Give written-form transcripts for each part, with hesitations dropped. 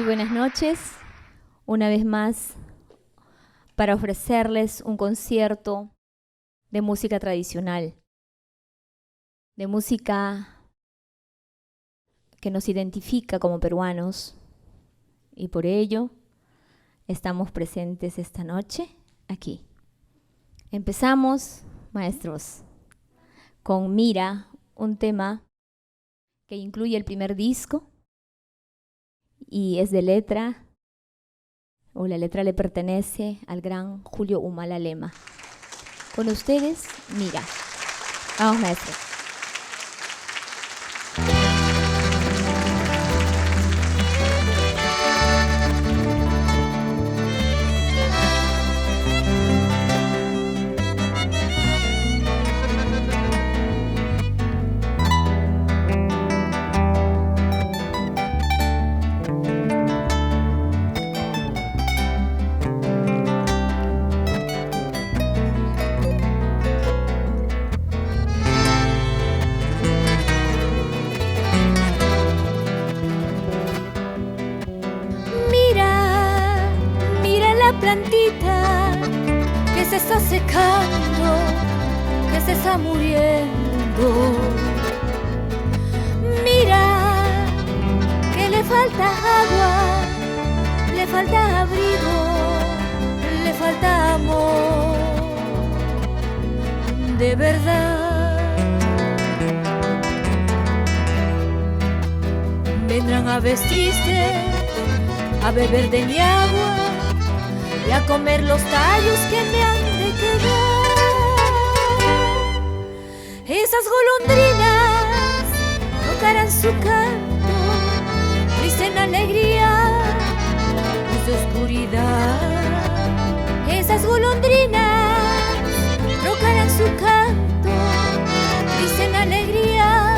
buenas noches, una vez más, para ofrecerles un concierto de música tradicional, de música que nos identifica como peruanos, y por ello estamos presentes esta noche aquí. Empezamos, maestros, con Mira, un tema que incluye el primer disco y es de letra, o la letra le pertenece al gran Julio Humala Lema. Con ustedes, Mira. Vamos, maestros. Plantita que se está secando, que se está muriendo. Mira que le falta agua, le falta abrigo, le falta amor. De verdad vendrán aves tristes a beber de mi agua y a comer los tallos que me han de quedar. Esas golondrinas tocarán su canto, triste en alegría, luz de oscuridad. Esas golondrinas tocarán su canto, triste en alegría,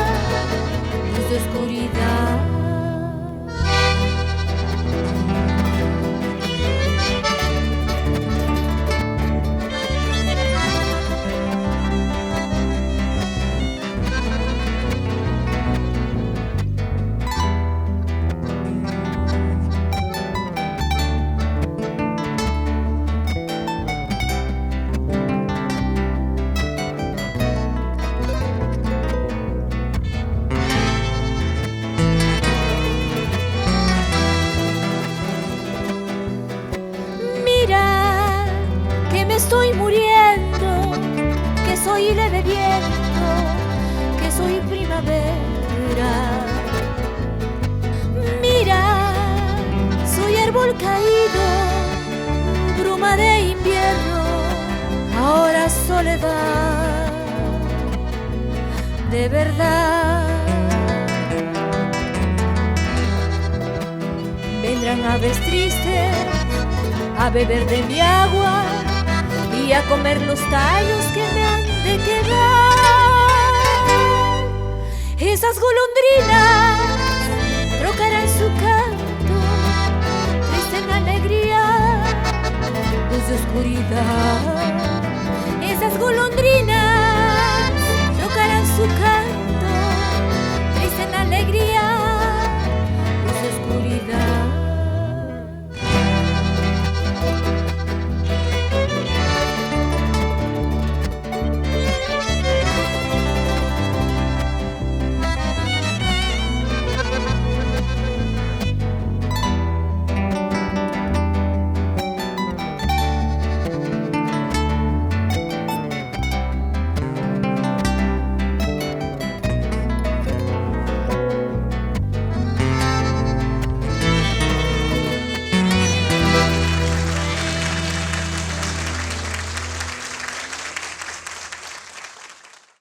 luz de oscuridad. Estoy muriendo, que soy leve viento, que soy primavera. Mira, soy árbol caído, bruma de invierno, ahora soledad. De verdad vendrán aves tristes a beber de mi agua y a comer los tallos que me han de quedar. Esas golondrinas trocarán su canto, triste en alegría, luz de oscuridad.